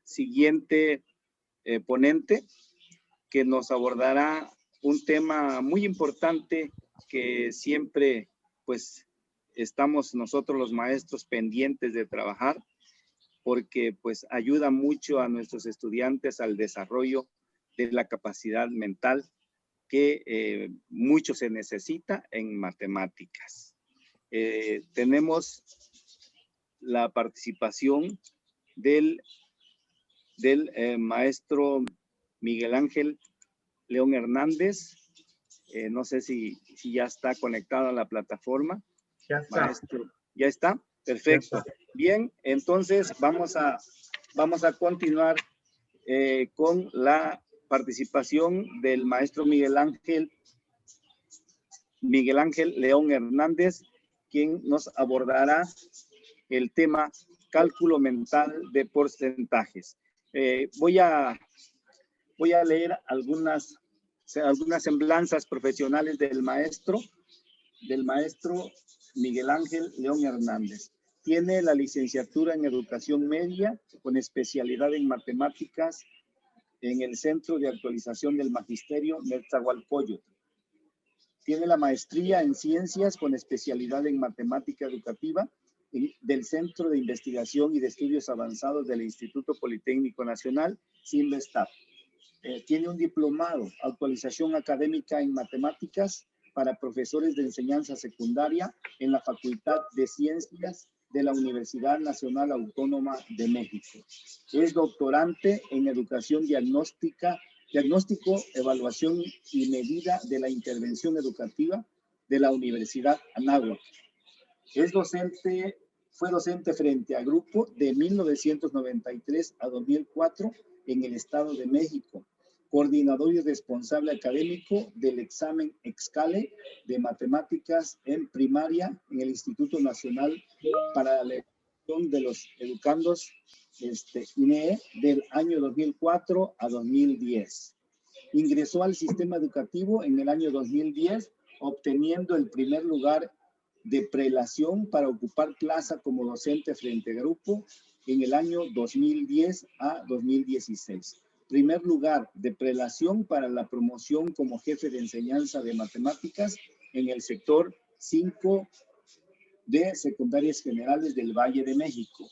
siguiente ponente, que nos abordará un tema muy importante que siempre, pues, estamos nosotros los maestros pendientes de trabajar, porque pues ayuda mucho a nuestros estudiantes al desarrollo de la capacidad mental que mucho se necesita en matemáticas. Tenemos la participación del maestro Miguel Ángel León Hernández. No sé si ya está conectado a la plataforma. Ya está. Maestro, ¿ya está? Perfecto. Ya está. Bien, entonces vamos a continuar con la participación del maestro Miguel Ángel León Hernández, quien nos abordará el tema cálculo mental de porcentajes. Voy a leer algunas semblanzas profesionales del maestro Miguel Ángel León Hernández. Tiene la licenciatura en Educación Media con especialidad en Matemáticas en el Centro de Actualización del Magisterio Nezahualcóyotl. Tiene la maestría en Ciencias con especialidad en Matemática Educativa del Centro de Investigación y de Estudios Avanzados del Instituto Politécnico Nacional, CINVESTAP. Tiene un diplomado, actualización académica en matemáticas para profesores de enseñanza secundaria en la Facultad de Ciencias de la Universidad Nacional Autónoma de México. Es doctorante en educación diagnóstico, evaluación y medida de la intervención educativa de la Universidad Anáhuac. Fue docente frente a grupo de 1993 a 2004 en el Estado de México, coordinador y responsable académico del examen EXCALE de matemáticas en primaria en el Instituto Nacional para la Evaluación de los Educandos, INEE, del año 2004 a 2010. Ingresó al sistema educativo en el año 2010, obteniendo el primer lugar de prelación para ocupar plaza como docente frente a grupo en el año 2010 a 2016. Primer lugar de prelación para la promoción como jefe de enseñanza de matemáticas en el sector 5 de secundarias generales del Valle de México.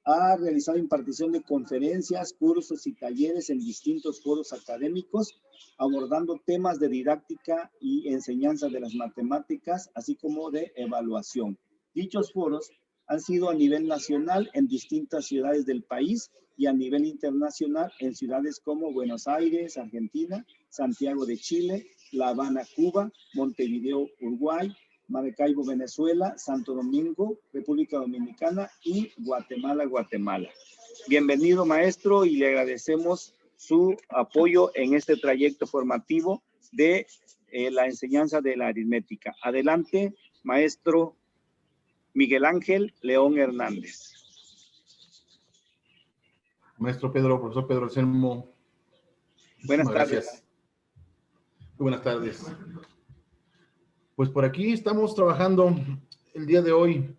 Ha realizado impartición de conferencias, cursos y talleres en distintos foros académicos, abordando temas de didáctica y enseñanza de las matemáticas, así como de evaluación. Dichos foros han sido a nivel nacional en distintas ciudades del país y a nivel internacional en ciudades como Buenos Aires, Argentina, Santiago de Chile, La Habana, Cuba, Montevideo, Uruguay, Maracaibo, Venezuela, Santo Domingo, República Dominicana y Guatemala. Bienvenido, maestro, y le agradecemos su apoyo en este trayecto formativo de la enseñanza de la aritmética. Adelante, maestro Miguel Ángel León Hernández. Maestro Pedro, profesor Pedro Anselmo. Buenas tardes. Gracias. Muy buenas tardes. Pues por aquí estamos trabajando el día de hoy,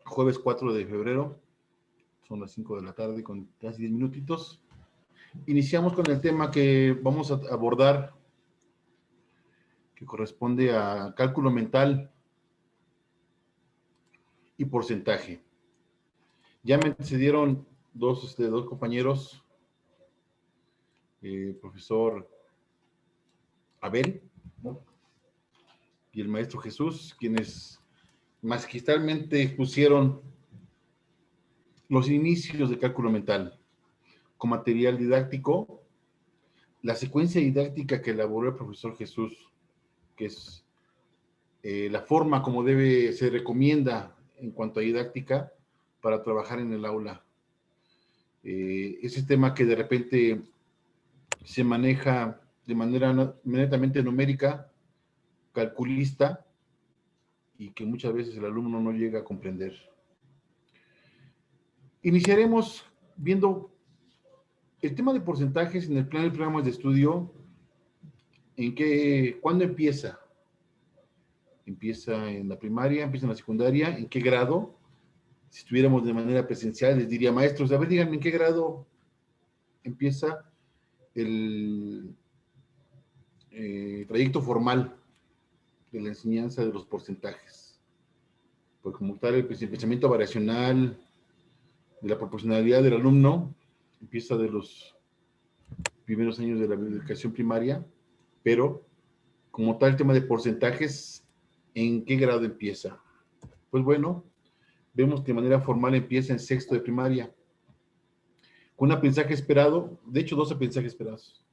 jueves 4 de febrero. Son las 5 de la tarde con casi 10 minutitos. Iniciamos con el tema que vamos a abordar, que corresponde a cálculo mental y porcentaje. Ya me antecedieron dos compañeros, profesor Abel, ¿no?, y el maestro Jesús, quienes magistralmente expusieron los inicios de cálculo mental con material didáctico, la secuencia didáctica que elaboró el profesor Jesús, que es la forma como se recomienda en cuanto a didáctica para trabajar en el aula. Ese tema que de repente se maneja de manera netamente numérica, calculista, y que muchas veces el alumno no llega a comprender. Iniciaremos viendo el tema de porcentajes en el plan de programas de estudio. ¿Cuándo empieza? ¿Empieza en la primaria? ¿Empieza en la secundaria? ¿En qué grado Si estuviéramos de manera presencial, les diría, maestros, a ver, díganme en qué grado empieza el trayecto formal de la enseñanza de los porcentajes. Porque como tal, el pensamiento variacional, de la proporcionalidad del alumno, empieza de los primeros años de la educación primaria, pero como tal, el tema de porcentajes, ¿en qué grado empieza? Pues bueno, vemos que de manera formal empieza en sexto de primaria, con un aprendizaje esperado, de hecho, 2 aprendizajes esperados,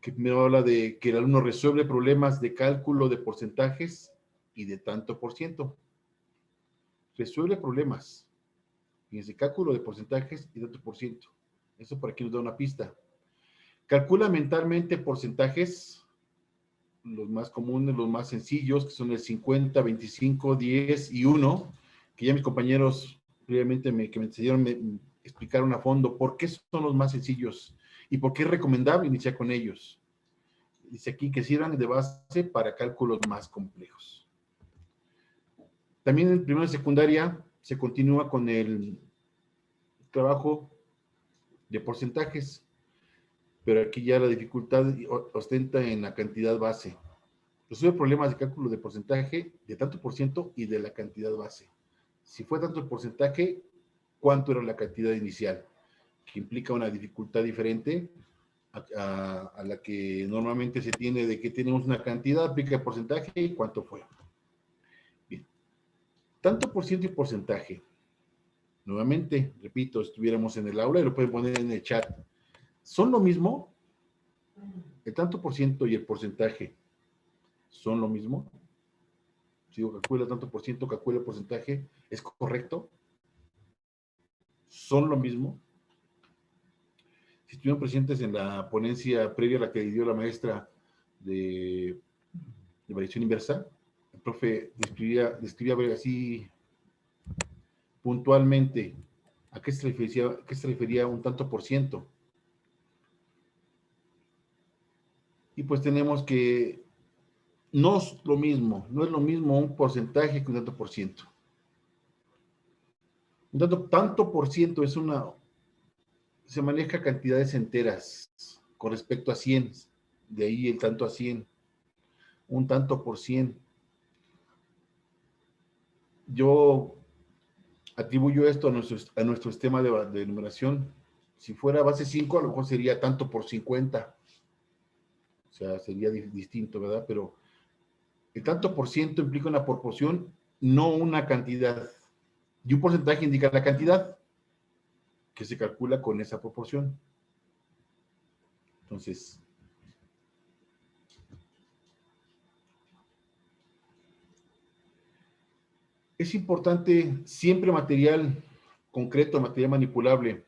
que primero habla de que el alumno resuelve problemas de cálculo de porcentajes y de tanto por ciento. Resuelve problemas, fíjense, cálculo de porcentajes y tanto por ciento. Eso por aquí nos da una pista. Calcula mentalmente porcentajes, los más comunes, los más sencillos, que son el 50, 25, 10 y 1, que ya mis compañeros previamente que me enseñaron me explicaron a fondo por qué son los más sencillos y por qué es recomendable iniciar con ellos. Dice aquí que sirvan de base para cálculos más complejos. También en primera y secundaria se continúa con el trabajo de porcentajes, pero aquí ya la dificultad ostenta en la cantidad base. Resuelve problemas de cálculo de porcentaje de tanto por ciento y de la cantidad base. Si fue tanto el porcentaje, ¿cuánto era la cantidad inicial? Que implica una dificultad diferente a la que normalmente se tiene de que tenemos una cantidad, aplica el porcentaje y cuánto fue. Bien. Tanto por ciento y porcentaje. Nuevamente, repito, estuviéramos en el aula y lo pueden poner en el chat. ¿Son lo mismo? ¿El tanto por ciento y el porcentaje son lo mismo? Si digo calcula tanto por ciento, calcula el porcentaje, ¿es correcto? ¿Son lo mismo? Si estuvieron presentes en la ponencia previa a la que dio la maestra de variación inversa, el profe describía así puntualmente a qué se refería un tanto por ciento. Y pues tenemos que no es lo mismo, no es lo mismo un porcentaje que un tanto por ciento. Un tanto por ciento es se maneja cantidades enteras con respecto a 100, de ahí el tanto a 100, un tanto por 100. Yo atribuyo esto a nuestro sistema de numeración. Si fuera base 5, a lo mejor sería tanto por 50. O sea, sería distinto, ¿verdad? Pero el tanto por ciento implica una proporción, no una cantidad. Y un porcentaje indica la cantidad que se calcula con esa proporción. Entonces, es importante siempre material concreto, material manipulable.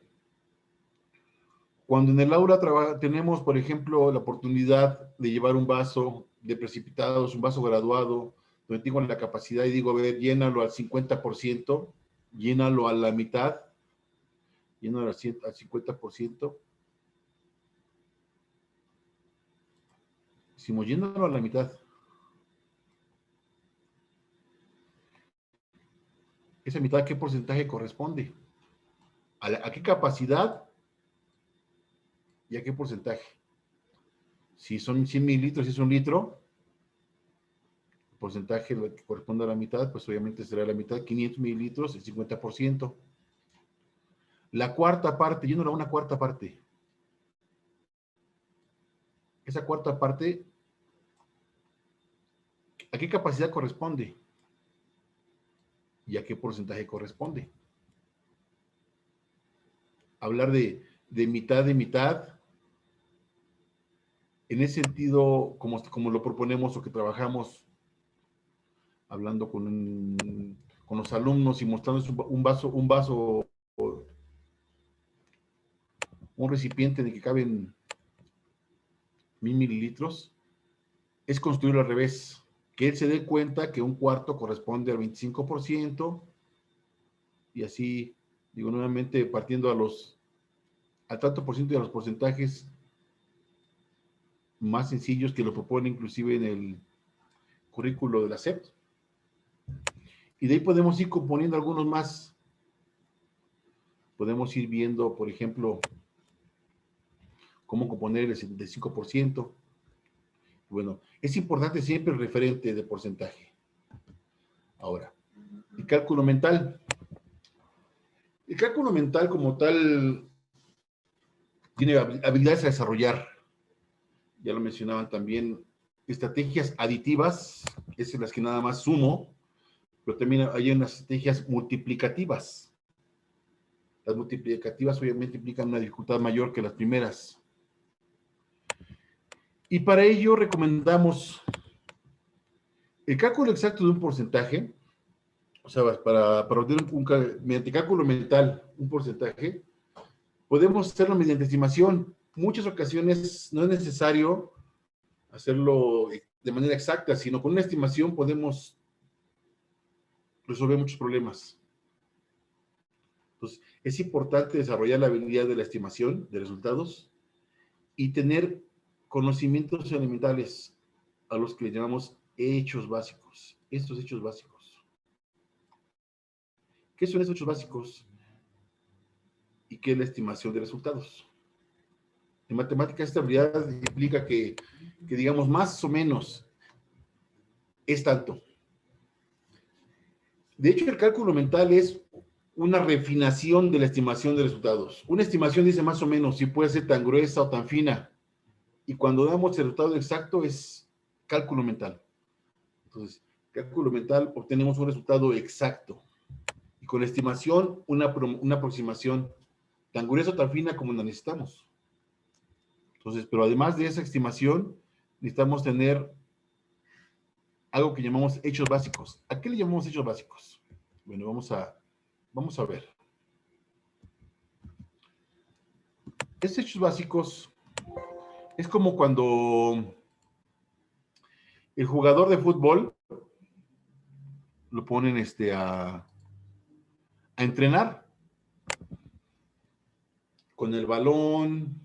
Cuando en el aula tenemos, por ejemplo, la oportunidad de llevar un vaso de precipitados, un vaso graduado, donde tengo la capacidad y digo, a ver, llénalo al 50%, llénalo a la mitad, llénalo al 50%. Decimos, llénalo a la mitad. ¿Esa mitad a qué porcentaje corresponde? ¿A qué capacidad y a qué porcentaje? Si son 100 mililitros y es un litro, el porcentaje que corresponde a la mitad, pues obviamente será la mitad, 500 mililitros, el 50%. La cuarta parte, yo no era una cuarta parte. Esa cuarta parte, ¿a qué capacidad corresponde? ¿Y a qué porcentaje corresponde? Hablar de mitad, en ese sentido, como lo proponemos o que trabajamos, hablando con los alumnos y mostrándoles un recipiente en el que caben 1000 mililitros, es construirlo al revés, que él se dé cuenta que un cuarto corresponde al 25%, y así, digo nuevamente, partiendo al tanto por ciento y a los porcentajes más sencillos que lo propone inclusive en el currículo de la SEP. Y de ahí podemos ir componiendo algunos más podemos ir viendo, por ejemplo, cómo componer el 75%. Bueno, es importante siempre el referente de porcentaje. Ahora, el cálculo mental. El cálculo mental como tal tiene habilidades a desarrollar. Ya lo mencionaban también, estrategias aditivas, es en las que nada más sumo, pero también hay unas estrategias multiplicativas. Las multiplicativas obviamente implican una dificultad mayor que las primeras. Y para ello recomendamos el cálculo exacto de un porcentaje, o sea, para obtener mediante cálculo mental un porcentaje, podemos hacerlo mediante estimación. Muchas ocasiones no es necesario hacerlo de manera exacta, sino con una estimación podemos resolver muchos problemas. Entonces, es importante desarrollar la habilidad de la estimación de resultados y tener conocimientos elementales a los que le llamamos hechos básicos. Estos hechos básicos. ¿Qué son estos hechos básicos? ¿Y qué es la estimación de resultados? En matemáticas, esta habilidad implica que digamos más o menos es tanto. De hecho, el cálculo mental es una refinación de la estimación de resultados. Una estimación dice más o menos si puede ser tan gruesa o tan fina. Y cuando damos el resultado exacto es cálculo mental. Entonces, cálculo mental obtenemos un resultado exacto. Y con la estimación, una aproximación tan gruesa o tan fina como la necesitamos. Entonces, pero además de esa estimación, necesitamos tener algo que llamamos hechos básicos. ¿A qué le llamamos hechos básicos? Bueno, vamos a ver. Estos hechos básicos es como cuando el jugador de fútbol lo ponen a entrenar con el balón,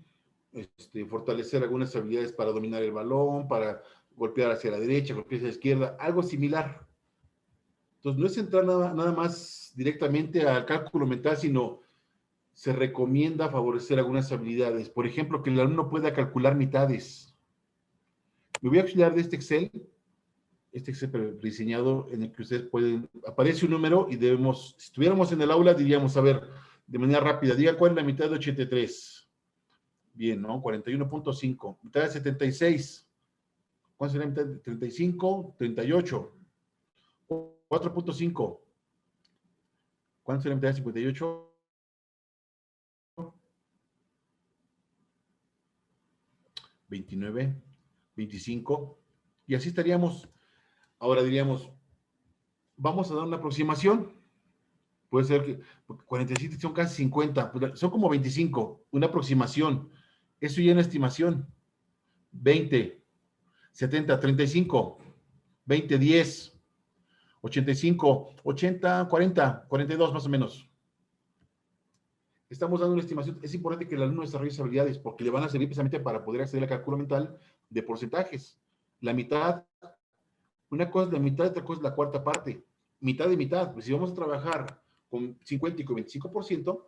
fortalecer algunas habilidades para dominar el balón, para golpear hacia la derecha, golpear hacia la izquierda, algo similar. Entonces, no es entrar nada más directamente al cálculo mental, sino se recomienda favorecer algunas habilidades. Por ejemplo, que el alumno pueda calcular mitades. Me voy a auxiliar de este Excel diseñado en el que ustedes pueden, aparece un número y debemos, si estuviéramos en el aula, diríamos, a ver, de manera rápida, diga cuál es la mitad de 83. Bien, ¿no? 41.5. Mitad de 76. ¿Cuál sería la mitad de 35? 38. 4.5. ¿Cuánto sería la mitad de 58? 29, 25. Y así estaríamos. Ahora diríamos, vamos a dar una aproximación. Puede ser que 47 son casi 50, son como 25, una aproximación. Eso ya es una estimación. 20, 70, 35, 20, 10, 85, 80, 40, 42 más o menos. Estamos dando una estimación. Es importante que el alumno desarrolle esas habilidades porque le van a servir precisamente para poder acceder al cálculo mental de porcentajes. La mitad, una cosa es la mitad, otra cosa es la cuarta parte. Mitad de mitad. Pues si vamos a trabajar con 50 y con 25%,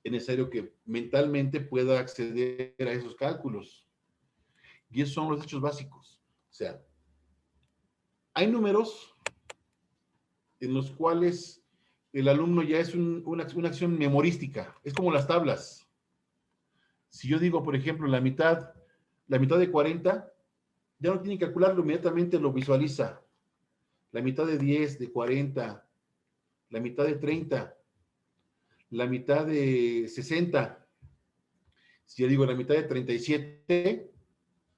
es necesario que mentalmente pueda acceder a esos cálculos. Y esos son los hechos básicos. O sea, hay números en los cuales el alumno ya es una acción memorística. Es como las tablas. Si yo digo, por ejemplo, la mitad de 40, ya no tiene que calcularlo, inmediatamente lo visualiza. La mitad de 10, de 40, la mitad de 30, la mitad de 60. Si yo digo la mitad de 37,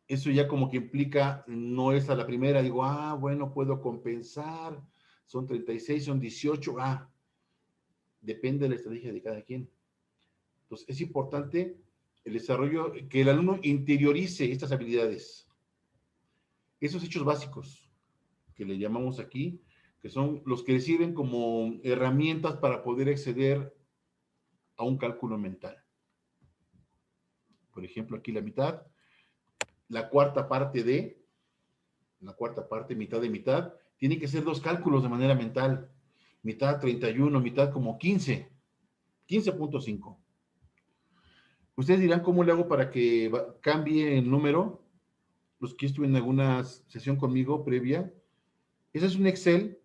eso ya como que implica, no es a la primera, digo, bueno, puedo compensar, son 36, son 18, depende de la estrategia de cada quien. Entonces, es importante el desarrollo, que el alumno interiorice estas habilidades, esos hechos básicos que le llamamos aquí, que son los que sirven como herramientas para poder acceder a un cálculo mental. Por ejemplo, aquí la mitad, la cuarta parte, mitad de mitad, tiene que ser dos cálculos de manera mental. Mitad 31, mitad como 15. 15.5. Ustedes dirán cómo le hago para que cambie el número. Los que estuvieron en alguna sesión conmigo previa. Ese es un Excel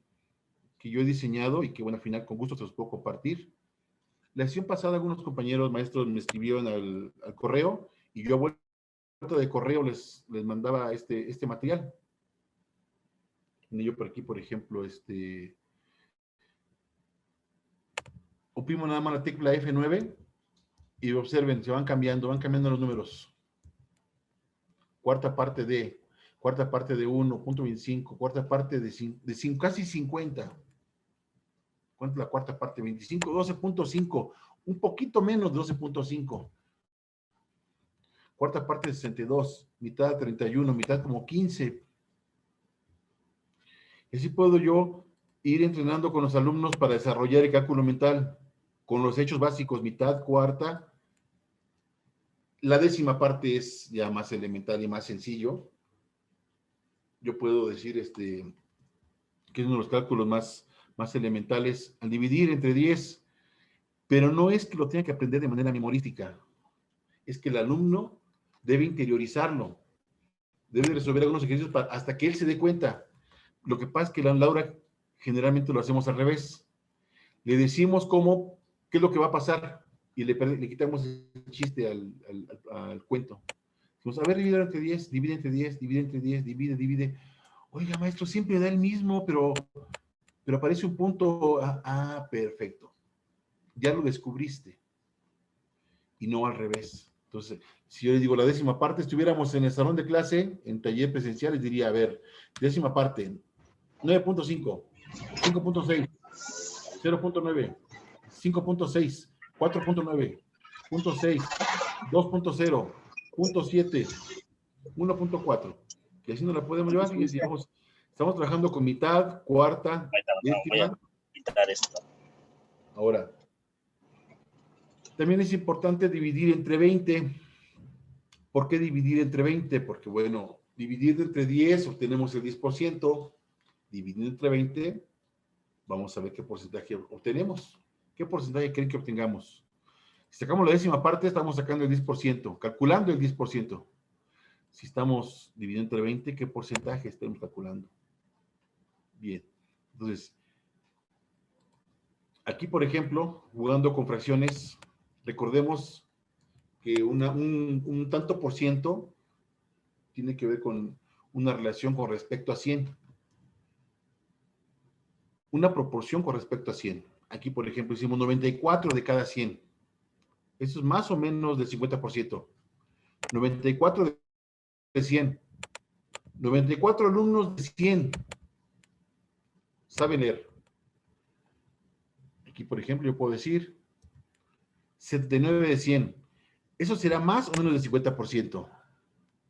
que yo he diseñado y que, bueno, al final con gusto se los puedo compartir. La sesión pasada algunos compañeros maestros me escribieron al correo y yo a vuelta de correo les mandaba este material. Yo por aquí, por ejemplo, oprimo nada más la tecla F9 y observen, se van cambiando los números. Cuarta parte de 1.25, cuarta parte de casi 50. ¿Cuánto es la cuarta parte? 25, 12.5, un poquito menos de 12.5. Cuarta parte de 62, mitad de 31, mitad como 15. Y así puedo yo ir entrenando con los alumnos para desarrollar el cálculo mental con los hechos básicos, mitad, cuarta. La décima parte es ya más elemental y más sencillo. Yo puedo decir que es uno de los cálculos más elementales al dividir entre 10, pero no es que lo tenga que aprender de manera memorística, es que el alumno debe interiorizarlo, debe resolver algunos ejercicios hasta que él se dé cuenta. Lo que pasa es que Laura generalmente lo hacemos al revés. Le decimos qué es lo que va a pasar y le quitamos el chiste al cuento. Decimos, a ver, divide entre 10, divide entre 10, divide entre 10, divide. Oiga, maestro, siempre da el mismo, pero aparece un punto. Perfecto. Ya lo descubriste. Y no al revés. Entonces, si yo le digo la décima parte, estuviéramos en el salón de clase, en taller presencial, les diría, a ver, décima parte, 9.5, 5.6, 0.9, 5.6, 4.9, 0.6, 2.0, 0.7, 1.4. Y así nos la podemos llevar. Y digamos, estamos trabajando con mitad, cuarta, décima. Voy a quitar esto. Ahora, también es importante dividir entre 20. ¿Por qué dividir entre 20? Porque, bueno, dividir entre 10 obtenemos el 10%. Dividir entre 20, vamos a ver qué porcentaje obtenemos. ¿Qué porcentaje creen que obtengamos? Si sacamos la décima parte, estamos sacando el 10%, calculando el 10%. Si estamos dividiendo entre 20, ¿qué porcentaje estamos calculando? Bien, entonces, aquí, por ejemplo, jugando con fracciones, recordemos que un tanto por ciento tiene que ver con una relación con respecto a 100. Una proporción con respecto a 100. Aquí, por ejemplo, hicimos 94 de cada 100. Eso es más o menos del 50%. 94 de 100. 94 alumnos de 100 saben leer. Aquí, por ejemplo, yo puedo decir 79 de 100. Eso será más o menos del 50%. Entonces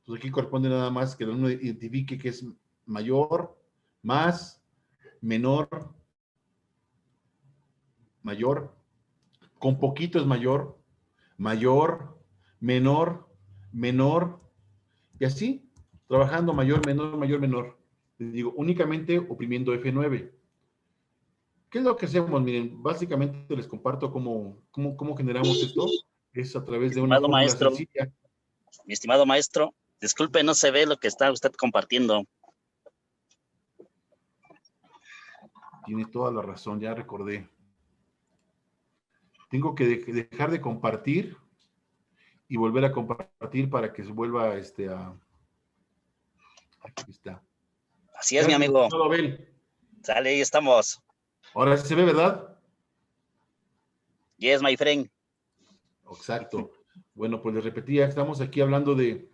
aquí corresponde nada más que el alumno identifique que es mayor, más, menor, con poquito es mayor, menor, y así, trabajando mayor, menor. Les digo, únicamente oprimiendo F9. ¿Qué es lo que hacemos? Miren, básicamente les comparto cómo generamos esto. Es a través de una fórmula sencilla. Mi estimado maestro, disculpe, no se ve lo que está usted compartiendo. Tiene toda la razón, ya recordé. Tengo que dejar de compartir y volver a compartir para que se vuelva a... Aquí está. Así es, mi amigo. Abel. Sale, ahí estamos. Ahora sí se ve, ¿verdad? Yes, my friend. Exacto. Bueno, pues les repetía, estamos aquí hablando de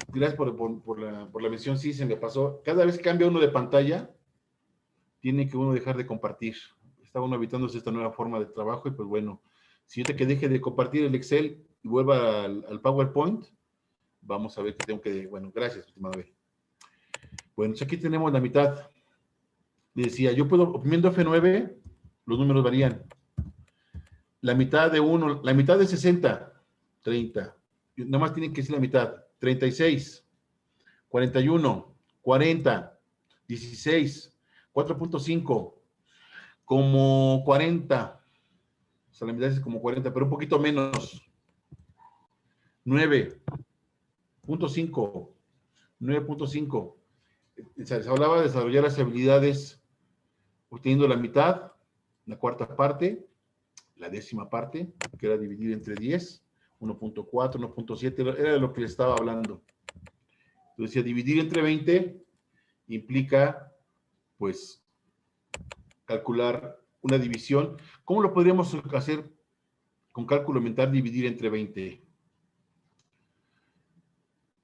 gracias por la mención, sí, se me pasó. Cada vez que cambia uno de pantalla, tiene que uno dejar de compartir. Está uno evitándose esta nueva forma de trabajo y pues bueno, si yo que deje de compartir el Excel y vuelva al PowerPoint, vamos a ver que tengo que... Bueno, gracias, estimado Abel. Bueno, pues aquí tenemos la mitad. Le decía, yo puedo, oprimiendo F9, los números varían. La mitad de 1, la mitad de 60, 30. Nada más tienen que decir la mitad. 36, 41, 40, 16, 4.5, como 40, sea, la mitad es como 40, pero un poquito menos. 9.5. 9.5. Se hablaba de desarrollar las habilidades obteniendo la mitad, la cuarta parte, la décima parte, que era dividir entre 10, 1.4, 1.7, era de lo que le estaba hablando. Entonces, decía, dividir entre 20 implica, pues, calcular una división. ¿Cómo lo podríamos hacer con cálculo mental, dividir entre 20?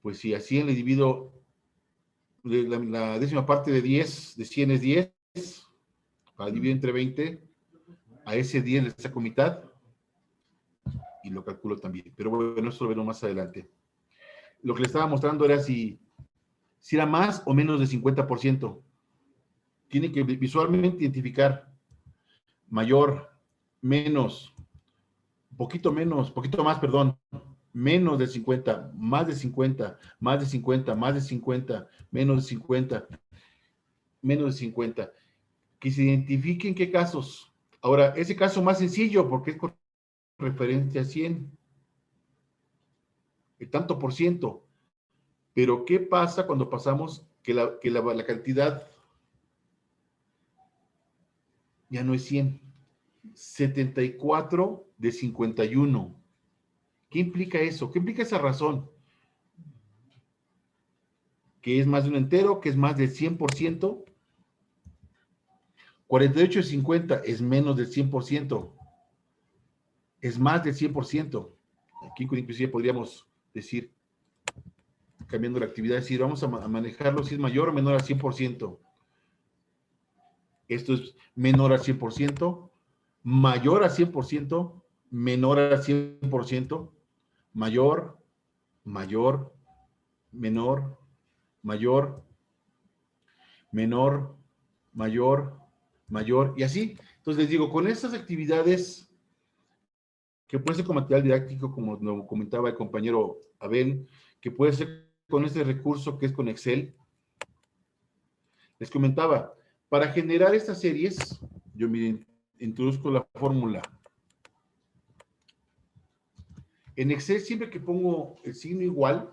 Pues si a 100 le divido, la décima parte de 10, de 100 es 10, para dividir entre 20, a ese 10 le saco mitad y lo calculo también. Pero bueno, eso lo veremos más adelante. Lo que le estaba mostrando era si era más o menos de 50%. Tiene que visualmente identificar mayor, menos, poquito más, perdón, menos de 50, más de 50, más de 50, más de 50, menos de 50, menos de 50. Que se identifiquen qué casos. Ahora, ese caso más sencillo, porque es con referencia a 100, el tanto por ciento. Pero, ¿qué pasa cuando pasamos que la cantidad ya no es 100? 74 de 51. ¿Qué implica eso? ¿Qué implica esa razón? Que es más de un entero, que es más del 100%. 48 de 50 es menos del 100%. Es más del 100%. Aquí inclusive podríamos decir, cambiando la actividad, decir, vamos a manejarlo si es mayor o menor al 100%. Esto es menor al 100%, mayor al 100%, menor al 100%, mayor, mayor, menor, mayor, menor, mayor, mayor, y así. Entonces les digo, con estas actividades que puede ser con material didáctico, como lo comentaba el compañero Abel, que puede ser con este recurso que es con Excel. Les comentaba, para generar estas series, yo miren, introduzco la fórmula. En Excel, siempre que pongo el signo igual,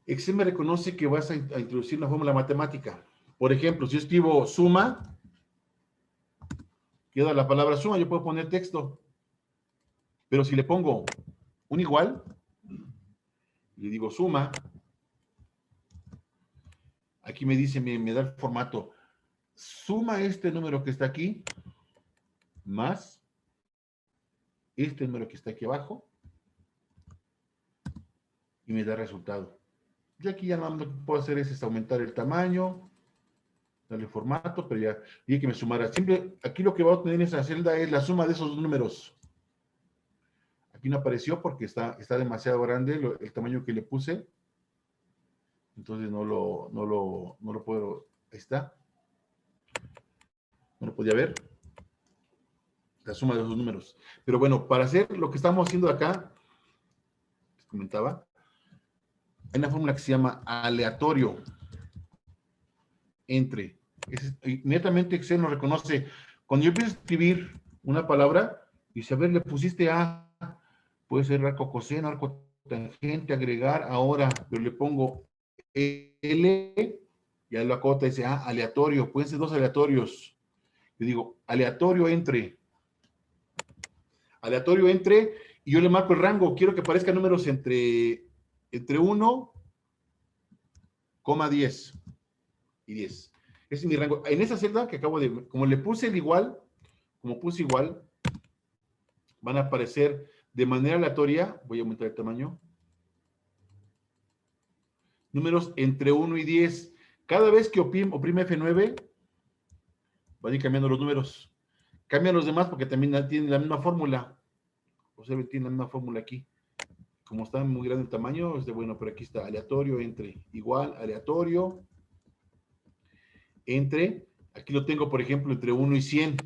Excel me reconoce que vas a introducir una fórmula matemática. Por ejemplo, si yo escribo suma, queda la palabra suma, yo puedo poner texto. Pero si le pongo un igual, le digo suma, aquí me dice, me da el formato, suma este número que está aquí, más este número que está aquí abajo, y me da resultado. Yo aquí ya nada más lo que puedo hacer es aumentar el tamaño, darle formato, pero ya dije que me sumara. Siempre, aquí lo que va a obtener en esa celda es la suma de esos dos números. Aquí no apareció porque está demasiado grande el tamaño que le puse. Entonces no lo puedo. Ahí está. No lo podía ver. La suma de esos números. Pero bueno, para hacer lo que estamos haciendo acá, les comentaba, hay una fórmula que se llama aleatorio entre. Inmediatamente Excel nos reconoce. Cuando yo empiezo a escribir una palabra, dice, a ver, le pusiste A, puede ser arco coseno, arco tangente, agregar, ahora, pero le pongo L, ya lo acota, dice, aleatorio, pueden ser dos aleatorios. Yo digo, aleatorio entre, y yo le marco el rango, quiero que aparezcan números entre 1, 10 y 10. Ese es mi rango. En esa celda que acabo de, como le puse el igual, van a aparecer de manera aleatoria, voy a aumentar el tamaño, números entre 1 y 10. Cada vez que oprime F9, van a ir cambiando los números. Cambian los demás porque también tienen la misma fórmula. Observen, tienen la misma fórmula aquí. Como está muy grande el tamaño, es de bueno, pero aquí está aleatorio, entre, igual, aleatorio, entre, aquí lo tengo, por ejemplo, entre 1 y 100.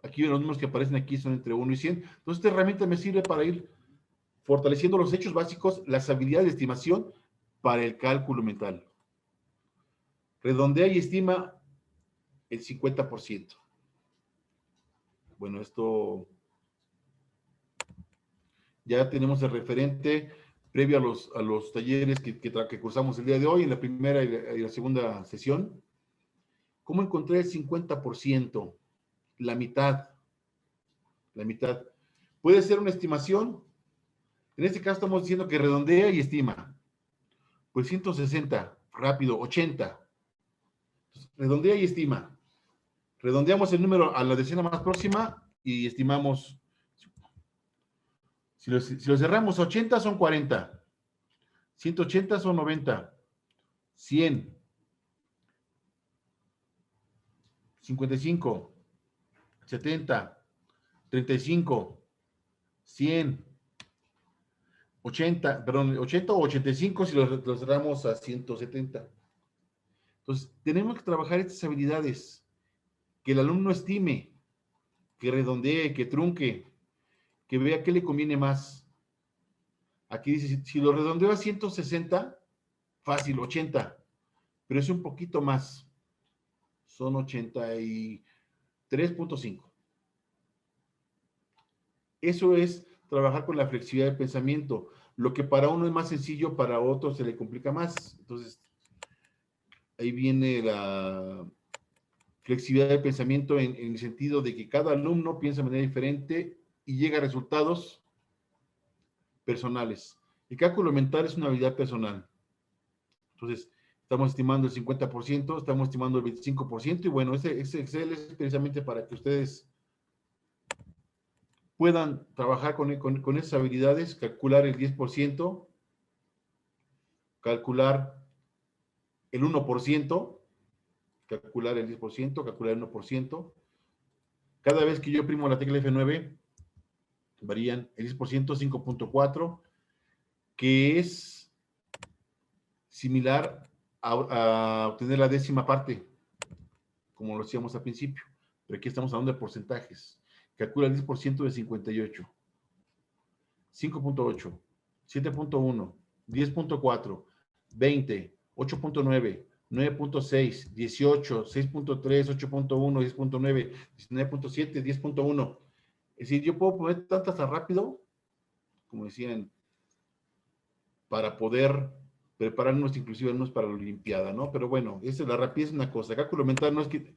Aquí los números que aparecen aquí son entre 1 y 100. Entonces, esta herramienta me sirve para ir fortaleciendo los hechos básicos, las habilidades de estimación para el cálculo mental. Redondea y estima el 50%. Bueno, esto ya tenemos el referente previo a los talleres que cursamos el día de hoy, en la primera y la segunda sesión. ¿Cómo encontrar el 50%? La mitad. La mitad. Puede ser una estimación. En este caso estamos diciendo que redondea y estima. Pues 160, rápido, 80. Entonces, redondea y estima. Redondeamos el número a la decena más próxima y estimamos. Si lo cerramos 80 son 40. 180 son 90. 100. 55. 70. 35. 100. 80 o 85 si lo cerramos a 170. Entonces, tenemos que trabajar estas habilidades, que el alumno estime, que redondee, que trunque, que vea qué le conviene más. Aquí dice, si lo redondeo a 160, fácil, 80, pero es un poquito más. Son 83.5. Eso es trabajar con la flexibilidad de pensamiento. Lo que para uno es más sencillo, para otro se le complica más. Entonces, ahí viene la flexibilidad de pensamiento en el sentido de que cada alumno piensa de manera diferente y llega a resultados personales. El cálculo mental es una habilidad personal. Entonces, estamos estimando el 50%, estamos estimando el 25%, y bueno, ese Excel es precisamente para que ustedes puedan trabajar con esas habilidades, calcular el 10%, calcular el 1%, calcular el 10%, calcular el 1%. Cada vez que yo primo la tecla F9, varían el 10%, 5.4, que es similar a obtener la décima parte, como lo hacíamos al principio, pero aquí estamos hablando de porcentajes. Calcula el 10% de 58, 5.8, 7.1, 10.4, 20, 8.9, 9.6, 18, 6.3, 8.1, 10.9, 19.7, 10.1. Es decir, yo puedo poner tantas tan rápido, como decían, para poder prepararnos inclusive para la Olimpiada, ¿no? Pero bueno, esa es la rapidez, es una cosa. Cálculo mental no tiene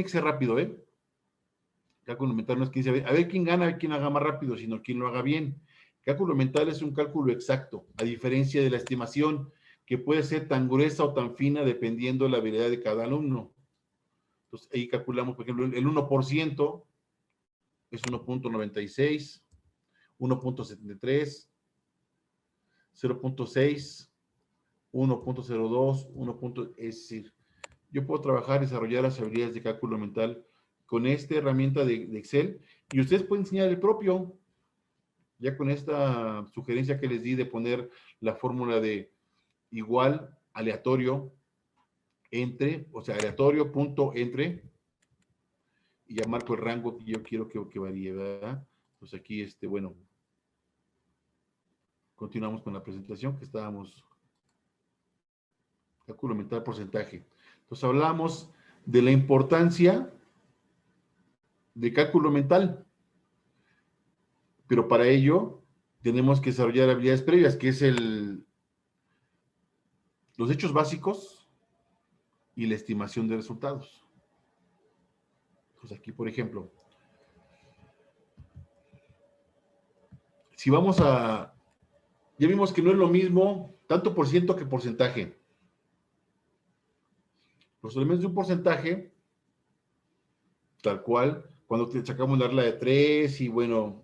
que ser rápido, ¿eh? Cálculo mental no es que dice, a ver quién gana, a ver quién haga más rápido, sino quién lo haga bien. Cálculo mental es un cálculo exacto, a diferencia de la estimación, que puede ser tan gruesa o tan fina dependiendo de la habilidad de cada alumno. Entonces, ahí calculamos, por ejemplo, el 1% es 1.96, 1.73, 0.6, 1.02, 1. Es decir, yo puedo trabajar, desarrollar las habilidades de cálculo mental con esta herramienta de Excel, y ustedes pueden enseñar el propio, ya con esta sugerencia que les di de poner la fórmula de igual, aleatorio, entre, o sea, aleatorio, punto, entre, y ya marco el rango que yo quiero que varíe, ¿verdad? Pues aquí, bueno, continuamos con la presentación que estábamos, cálculo mental, porcentaje. Entonces hablamos de la importancia de cálculo mental, pero para ello tenemos que desarrollar habilidades previas, que es los hechos básicos y la estimación de resultados. Pues aquí, por ejemplo, si vamos ya vimos que no es lo mismo tanto por ciento que porcentaje. Los elementos de un porcentaje, tal cual, cuando sacamos la regla de 3 y bueno,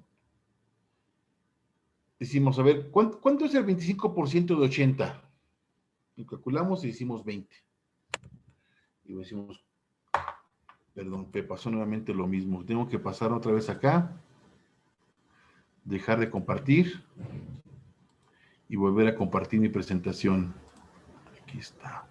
decimos, a ver, ¿cuánto es el 25% de 80? Y calculamos y decimos 20. Y decimos, perdón, me pasó nuevamente lo mismo. Tengo que pasar otra vez acá, dejar de compartir y volver a compartir mi presentación. Aquí está.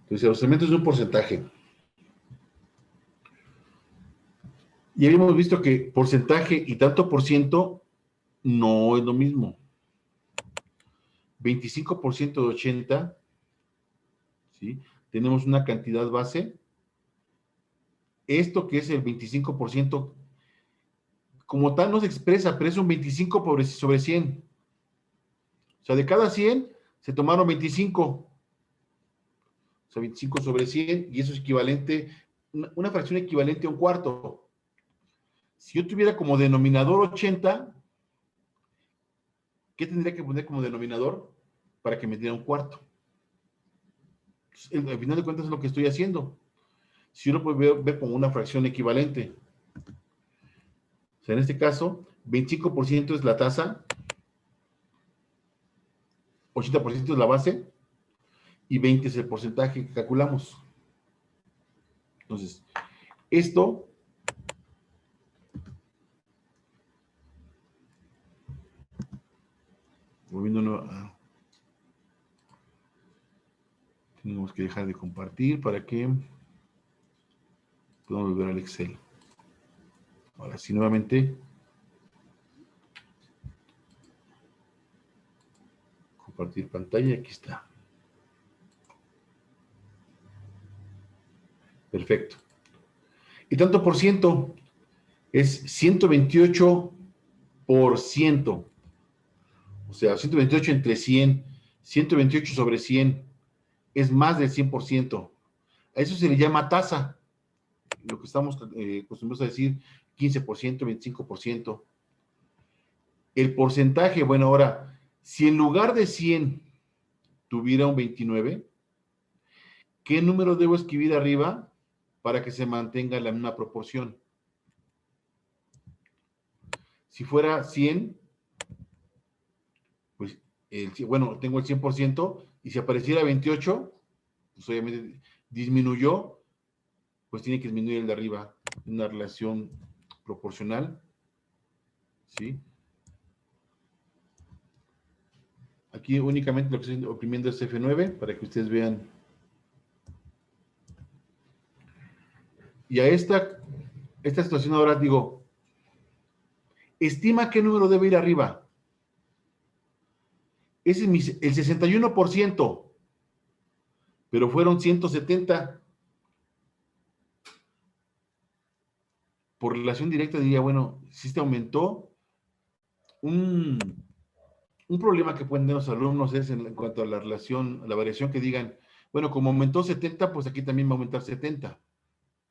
Entonces, los elementos de un porcentaje. Y habíamos visto que porcentaje y tanto por ciento no es lo mismo. 25% de 80, ¿sí? Tenemos una cantidad base. Esto que es el 25%, como tal no se expresa, pero es un 25 sobre 100. O sea, de cada 100 se tomaron 25. O sea, 25 sobre 100, y eso es equivalente, una fracción equivalente a un cuarto. Si yo tuviera como denominador 80, ¿qué tendría que poner como denominador para que me diera un cuarto? Al final de cuentas es lo que estoy haciendo. Si uno puede ver como una fracción equivalente. O sea, en este caso, 25% es la tasa, 80% es la base, y 20 es el porcentaje que calculamos. Entonces, esto moviéndolo a... Tenemos que dejar de compartir para que podamos ver al Excel. Ahora sí, nuevamente. Compartir pantalla, aquí está. Perfecto. Y tanto por ciento es 128%. O sea, 128 entre 100, 128 sobre 100 es más del 100%. A eso se le llama tasa. Lo que estamos acostumbrados a decir, 15%, 25%. El porcentaje, bueno, ahora, si en lugar de 100 tuviera un 29, ¿qué número debo escribir arriba para que se mantenga la misma proporción? Si fuera 100, pues, bueno, tengo el 100%, y si apareciera 28, pues obviamente disminuyó, pues tiene que disminuir el de arriba, una relación proporcional, ¿sí? Aquí únicamente lo que estoy oprimiendo es F9 para que ustedes vean. Y a esta situación ahora digo, estima qué número debe ir arriba. Ese es el 61%, pero fueron 170. Por relación directa diría, bueno, si este aumentó, un problema que pueden tener los alumnos es en cuanto a la relación, la variación, que digan, bueno, como aumentó 70, pues aquí también va a aumentar 70.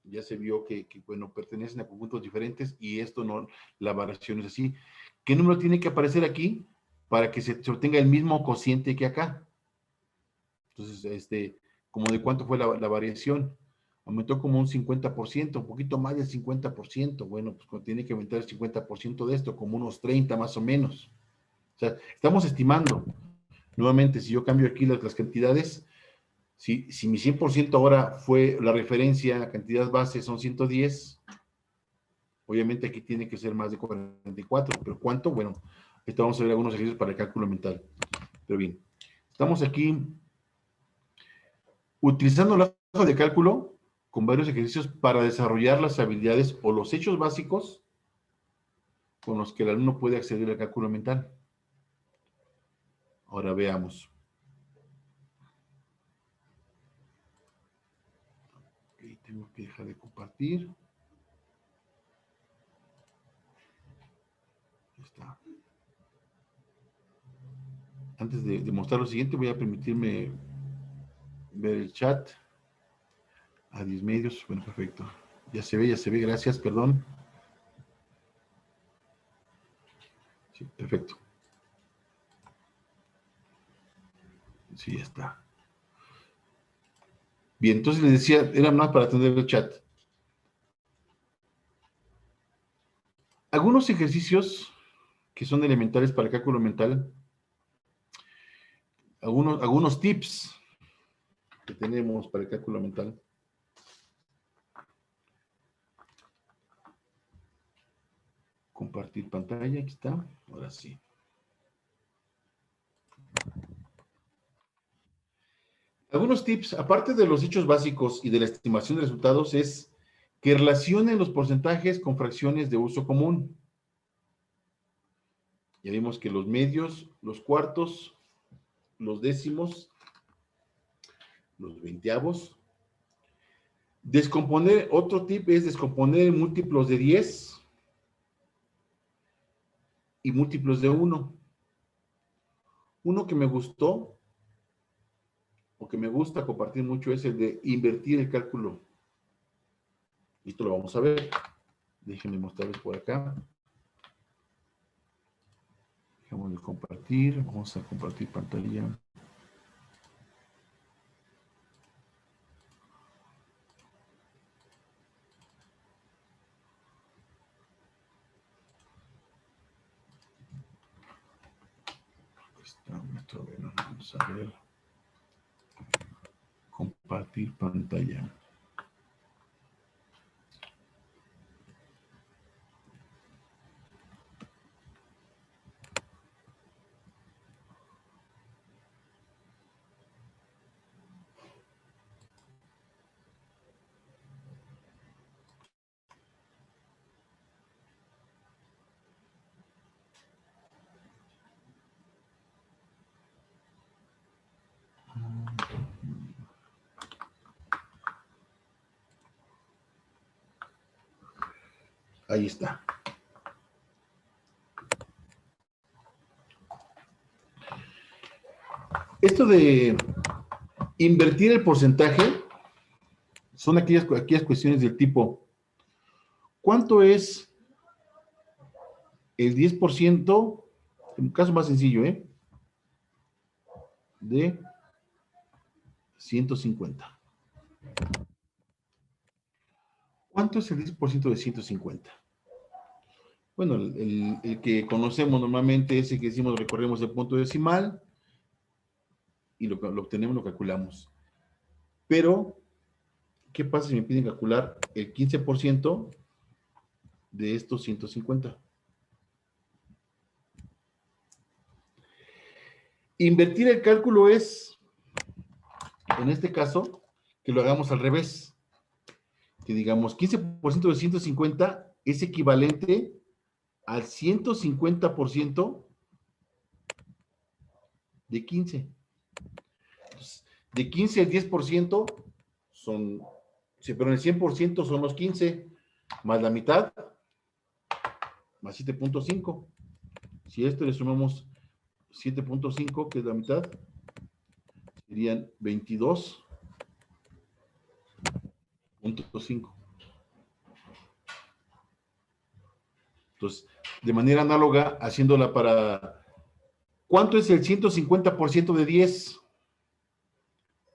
Ya se vio que bueno, pertenecen a conjuntos diferentes, y esto no, la variación es así. ¿Qué número tiene que aparecer aquí para que se obtenga el mismo cociente que acá? Entonces, como de cuánto fue la variación. Aumentó como un 50%, un poquito más del 50%. Bueno, pues tiene que aumentar el 50% de esto, como unos 30 más o menos. O sea, estamos estimando. Nuevamente, si yo cambio aquí las cantidades, si mi 100% ahora fue la referencia, la cantidad base son 110, obviamente aquí tiene que ser más de 44, pero ¿cuánto? Bueno, ahorita vamos a ver algunos ejercicios para el cálculo mental. Pero bien, estamos aquí utilizando la hoja de cálculo con varios ejercicios para desarrollar las habilidades o los hechos básicos con los que el alumno puede acceder al cálculo mental. Ahora veamos. Okay, tengo que dejar de compartir. Ahí está. Antes de mostrar lo siguiente, voy a permitirme ver el chat. A 10 medios. Bueno, perfecto. Ya se ve, gracias, perdón. Sí, perfecto. Sí, ya está. Bien, entonces les decía, era más para atender el chat. Algunos ejercicios que son elementales para el cálculo mental, algunos tips que tenemos para el cálculo mental. Compartir pantalla, aquí está. Ahora sí. Algunos tips, aparte de los hechos básicos y de la estimación de resultados, es que relacionen los porcentajes con fracciones de uso común. Ya vimos que los medios, los cuartos, los décimos, los veinteavos. Descomponer, otro tip es descomponer en múltiplos de 10 y múltiplos de 1. Uno que me gustó o que me gusta compartir mucho es el de invertir el cálculo. Esto lo vamos a ver. Déjenme mostrarles por acá. Dejamos de compartir. Vamos a compartir pantalla. Vamos a ver. Compartir pantalla. Ahí está. Esto de invertir el porcentaje son aquellas cuestiones del tipo, ¿cuánto es el 10%? En un caso más sencillo, de 150. ¿Cuánto es el 10% de 150? Bueno, el que conocemos normalmente es el que decimos, recorremos el punto decimal y lo obtenemos, lo calculamos. Pero, ¿qué pasa si me piden calcular el 15% de estos 150? Invertir el cálculo es, en este caso, que lo hagamos al revés. Que digamos, 15% de 150 es equivalente al 150% de 15. Entonces, de 15 al 10% son, pero el 100% son los 15, más la mitad, más 7.5. Si a esto le sumamos 7.5, que es la mitad, serían 22.5. Entonces, de manera análoga, haciéndola para... ¿Cuánto es el 150% de 10?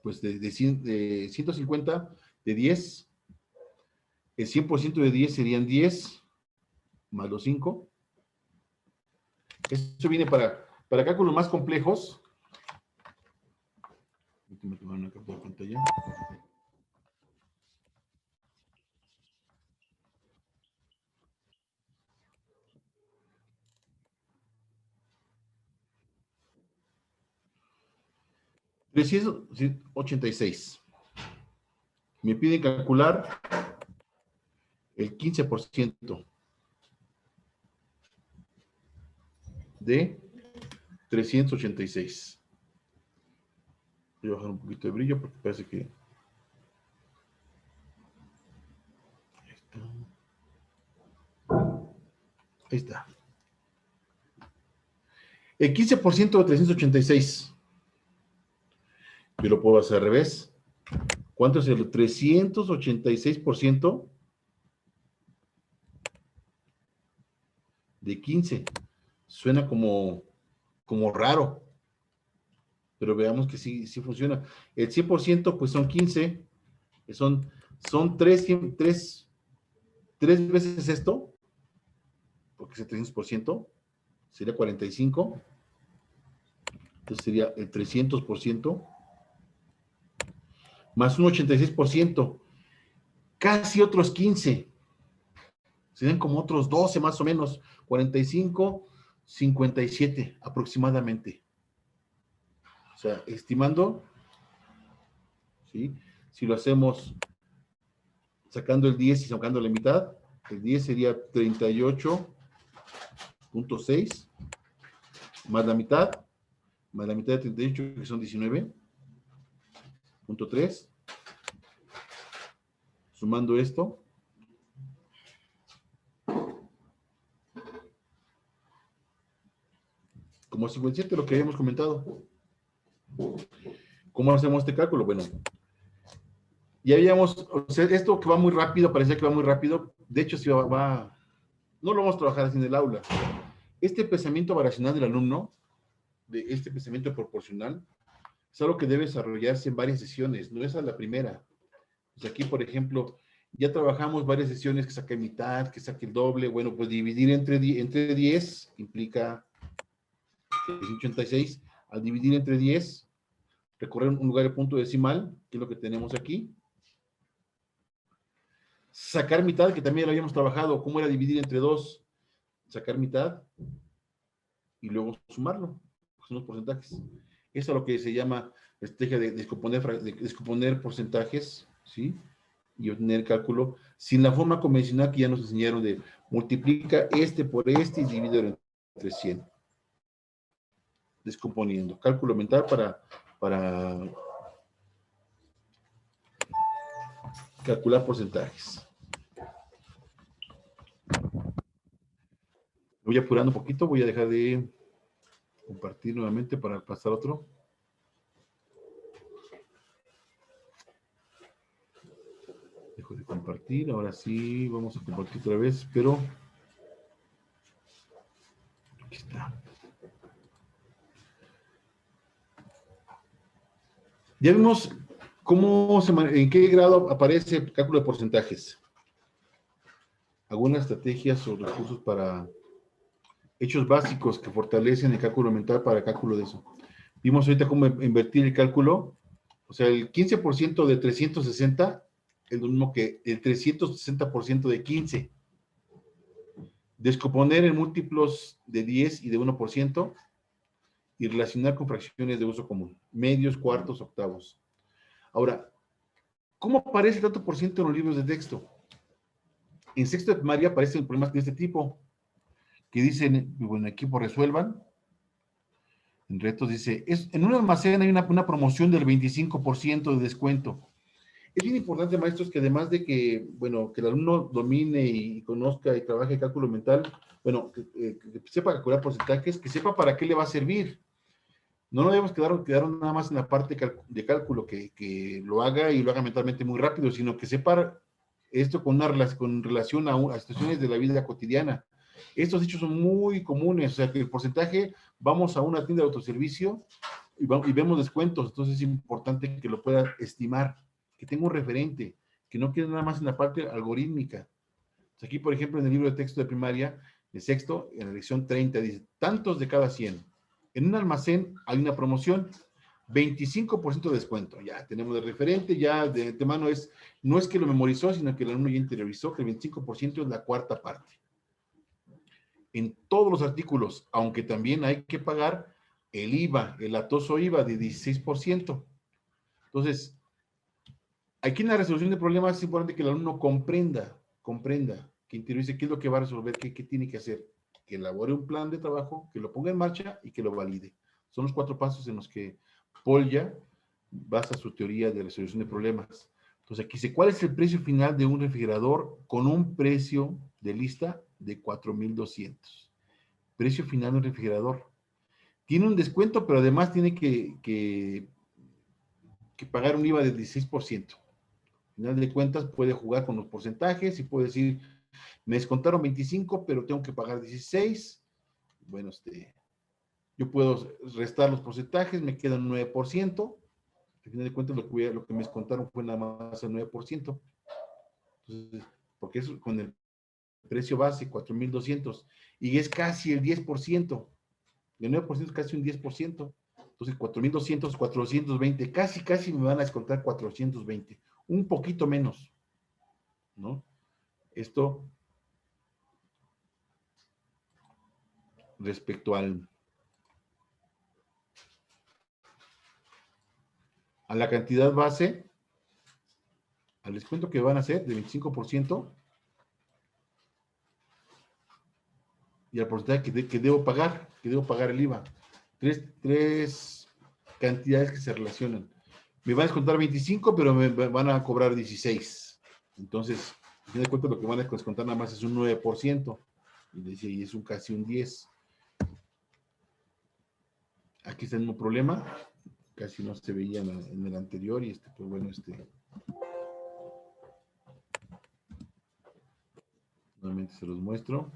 Pues de 150 de 10, el 100% de 10 serían 10 más los 5. Eso viene para cálculos más complejos. Déjame tomar una captura de pantalla. $386. Me piden calcular el 15% de 386. Voy a bajar un poquito de brillo porque parece que... Ahí está. El 15% de 386. Yo lo puedo hacer al revés. ¿Cuánto es el 386% de 15? Suena como raro, pero veamos que sí funciona. El 100% pues son 15, son 3 veces esto, porque es el 300%, sería 45, entonces sería el 300%, más un 86%, casi otros 15, serían como otros 12 más o menos, 45, 57 aproximadamente. O sea, estimando, ¿sí? Si lo hacemos sacando el 10 y sacando la mitad. El 10 sería 38.6 más la mitad de 38, que son 19.3. Sumando esto, como 57, lo que habíamos comentado. ¿Cómo hacemos este cálculo? Bueno, ya habíamos, o sea, esto que va muy rápido, parece que va muy rápido. De hecho, si no lo vamos a trabajar así en el aula. Este pensamiento variacional del alumno, de este pensamiento proporcional, es algo que debe desarrollarse en varias sesiones, no es a la primera. Pues aquí, por ejemplo, ya trabajamos varias sesiones que saque mitad, que saque el doble. Bueno, pues dividir entre 10 implica 86. Al dividir entre 10, recorrer un lugar de punto decimal, que es lo que tenemos aquí. Sacar mitad, que también lo habíamos trabajado. ¿Cómo era dividir entre 2? Sacar mitad y luego sumarlo. Son los porcentajes. Eso es lo que se llama estrategia de descomponer porcentajes, ¿sí? Y obtener el cálculo sin la forma convencional que ya nos enseñaron de multiplica este por este y divídelo entre 100. Descomponiendo. Cálculo mental para calcular porcentajes. Voy apurando un poquito, voy a dejar de compartir nuevamente para pasar a otro. Dejo de compartir, ahora sí, vamos a compartir otra vez, pero aquí está. Ya vimos en qué grado aparece el cálculo de porcentajes. Algunas estrategias o recursos para hechos básicos que fortalecen el cálculo mental para el cálculo de eso. Vimos ahorita cómo invertir el cálculo. O sea, el 15% de 360 es lo mismo que el 360% de 15. Descomponer en múltiplos de 10 y de 1% y relacionar con fracciones de uso común. Medios, cuartos, octavos. Ahora, ¿cómo aparece el tanto por ciento en los libros de texto? En sexto de primaria aparecen problemas de este tipo, que dicen, bueno, equipo resuelvan. En retos dice, en un almacén hay una promoción del 25% de descuento. Es bien importante, maestros, que además de que, bueno, que el alumno domine y conozca y trabaje el cálculo mental, bueno, que sepa calcular porcentajes, que sepa para qué le va a servir. No nos debemos quedar nada más en la parte de cálculo, que lo haga y lo haga mentalmente muy rápido, sino que sepa esto con relación a situaciones de la vida cotidiana. Estos hechos son muy comunes, o sea, que el porcentaje, vamos a una tienda de autoservicio y vemos descuentos, entonces es importante que lo pueda estimar, que tenga un referente, que no quede nada más en la parte algorítmica. Aquí, por ejemplo, en el libro de texto de primaria, de sexto, en la lección 30, dice, tantos de cada 100. En un almacén hay una promoción, 25% de descuento. Ya tenemos de referente, ya de antemano no es que lo memorizó, sino que el alumno ya interiorizó que el 25% es la cuarta parte. En todos los artículos, aunque también hay que pagar el IVA, el latoso IVA de 16%. Entonces, aquí en la resolución de problemas es importante que el alumno comprenda, que interiorice qué es lo que va a resolver, qué tiene que hacer, que elabore un plan de trabajo, que lo ponga en marcha y que lo valide. Son los 4 pasos en los que Polya basa su teoría de resolución de problemas. Entonces aquí dice, ¿cuál es el precio final de un refrigerador con un precio de lista de 4,200? Precio final de un refrigerador. Tiene un descuento, pero además tiene que pagar un IVA del 16%. Al final de cuentas puede jugar con los porcentajes y puede decir, me descontaron 25, pero tengo que pagar 16. Bueno, yo puedo restar los porcentajes, me queda un 9%. Al final de cuentas lo que me descontaron fue nada más el 9%. Entonces, porque eso con el precio base, 4,200, y es casi el 10%. El 9% es casi un 10%. Entonces, 4,200, 420, casi me van a descontar 420. Un poquito menos, ¿no? Esto respecto a la cantidad base, al descuento que van a hacer de 25% y al porcentaje que debo pagar el IVA. Tres cantidades que se relacionan. Me van a descontar 25, pero me van a cobrar 16. Entonces, a fin de cuentas, lo que van a descontar nada más es un 9%. Y es casi un 10%. Aquí está el mismo problema. Casi no se veía en el anterior. Y pues bueno, nuevamente se los muestro.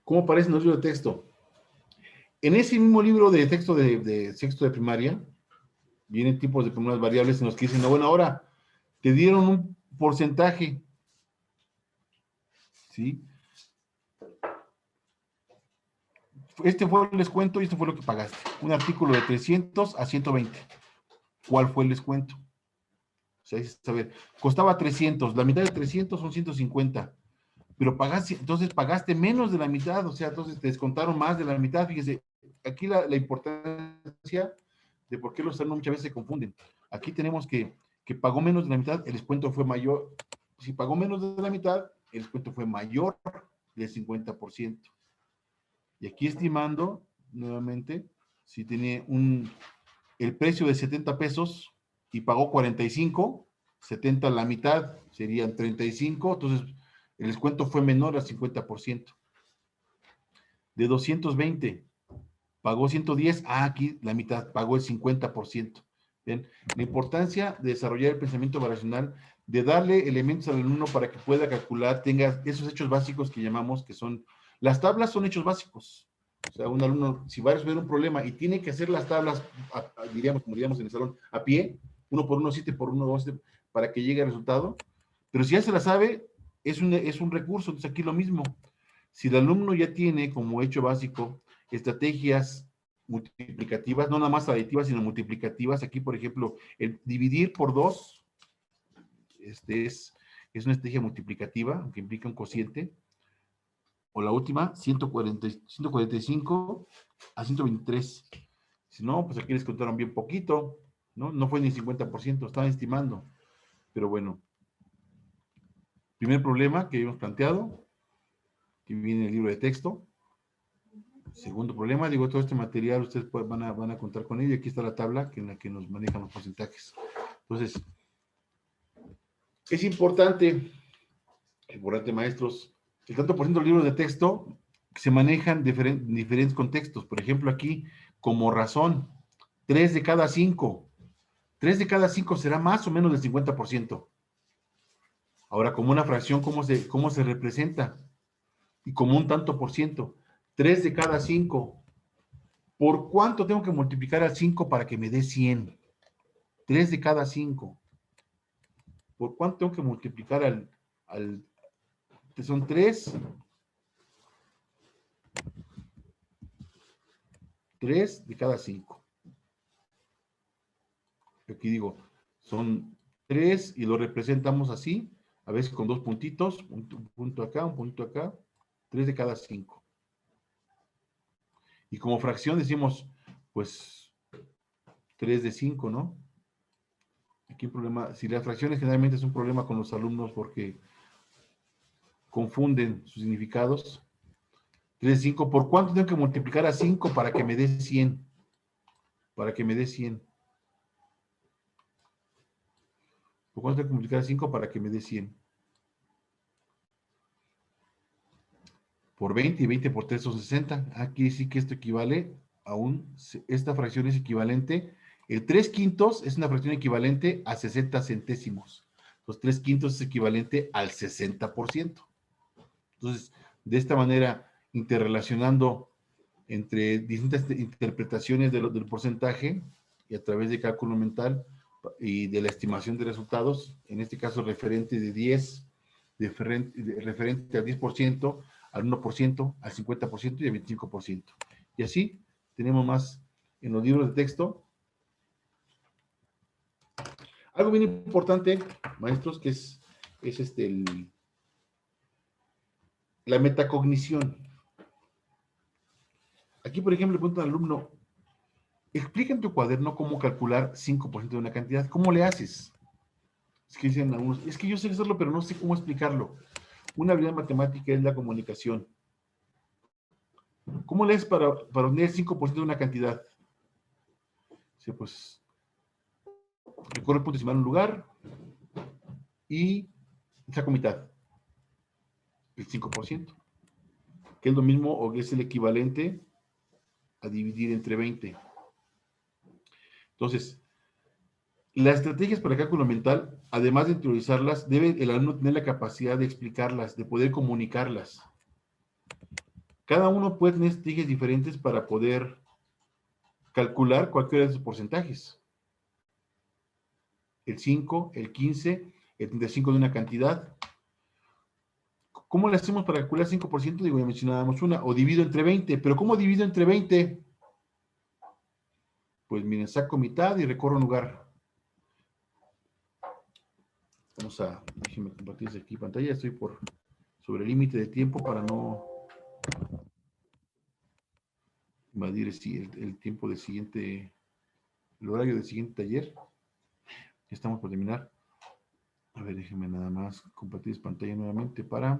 ¿Cómo aparecen los libros de texto? En ese mismo libro de texto de sexto de primaria, vienen tipos de primeras variables en los que dicen, no, bueno, ahora te dieron un porcentaje, ¿sí? Este fue el descuento y esto fue lo que pagaste. Un artículo de 300 a 120. ¿Cuál fue el descuento? O sea, es saber, costaba 300, la mitad de 300 son 150, pero entonces pagaste menos de la mitad, o sea, entonces te descontaron más de la mitad. Fíjese, aquí la importancia de por qué los alumnos muchas veces se confunden. Aquí tenemos que pagó menos de la mitad, el descuento fue mayor. Si pagó menos de la mitad, el descuento fue mayor del 50%. Y aquí estimando, nuevamente, si tiene el precio de 70 pesos y pagó 45, 70 la mitad serían 35, entonces el descuento fue menor al 50%. De 220, pagó 110, aquí la mitad, pagó el 50%. Bien, la importancia de desarrollar el pensamiento variacional, de darle elementos al alumno para que pueda calcular, tenga esos hechos básicos que llamamos, que son, las tablas son hechos básicos. O sea, un alumno, si va a resolver un problema y tiene que hacer las tablas, diríamos, como diríamos en el salón, a pie, 1 por 1, 7 por 1, 2, para que llegue al resultado, pero si ya se la sabe, es un recurso. Entonces aquí lo mismo. Si el alumno ya tiene como hecho básico estrategias multiplicativas, no nada más aditivas, sino multiplicativas. Aquí, por ejemplo, el dividir por 2 es una estrategia multiplicativa, aunque implica un cociente. O la última, 145 a 123. Si no, pues aquí les contaron bien poquito, ¿no? No fue ni 50%, estaban estimando. Pero bueno, primer problema que habíamos planteado, que viene en el libro de texto. Segundo problema, digo, todo este material ustedes van a contar con ello. Aquí está la tabla en la que nos manejan los porcentajes. Entonces, es importante, maestros, el tanto por ciento de los libros de texto se manejan en diferentes contextos. Por ejemplo, aquí, como razón, 3 de cada 5. 3 de cada 5 será más o menos del 50%. Ahora, como una fracción, ¿cómo se representa? Y como un tanto por ciento. 3 de cada 5. ¿Por cuánto tengo que multiplicar al 5 para que me dé 100? 3 de cada 5. ¿Por cuánto tengo que multiplicar son 3? 3 de cada 5. Aquí digo, son 3 y lo representamos así, a veces con 2 puntitos, un punto acá, un punto acá, 3 de cada 5. Y como fracción decimos, pues, 3 de 5, ¿no? Aquí un problema, si las fracciones generalmente es un problema con los alumnos porque confunden sus significados. 3 de 5, ¿por cuánto tengo que multiplicar a 5 para que me dé 100? Para que me dé 100. ¿Por cuánto tengo que multiplicar a 5 para que me dé 100? Por 20 y 20 por 3 son 60. Aquí sí que esto equivale a esta fracción es equivalente, el 3/5 es una fracción equivalente a 60 centésimos. Los 3/5 es equivalente al 60%. Entonces, de esta manera, interrelacionando entre distintas interpretaciones del porcentaje y a través de cálculo mental y de la estimación de resultados, en este caso referente de 10, referente al 10%, al 1%, al 50% y al 25%. Y así tenemos más en los libros de texto. Algo bien importante, maestros, que es la metacognición. Aquí, por ejemplo, le pregunto al alumno, explica en tu cuaderno cómo calcular 5% de una cantidad. ¿Cómo le haces? Es que dicen algunos, es que yo sé hacerlo, pero no sé cómo explicarlo. Una habilidad matemática es la comunicación. ¿Cómo le haces para obtener 5% de una cantidad? Sí, pues, recorre el punto decimal en un lugar y saco mitad, el 5%, que es lo mismo o que es el equivalente a dividir entre 20. Entonces, las estrategias para el cálculo mental, además de interiorizarlas, debe el alumno tener la capacidad de explicarlas, de poder comunicarlas. Cada uno puede tener estrategias diferentes para poder calcular cualquiera de sus porcentajes. El 5, el 15, el 35 de una cantidad. ¿Cómo le hacemos para calcular 5%? Digo, ya mencionábamos una, o divido entre 20. ¿Pero cómo divido entre 20? Pues miren, saco mitad y recorro un lugar. Vamos a, déjenme compartir aquí pantalla, estoy sobre el límite de tiempo para no invadir el tiempo del siguiente, el horario del siguiente taller. Ya estamos por terminar. A ver, déjenme nada más compartir pantalla nuevamente para...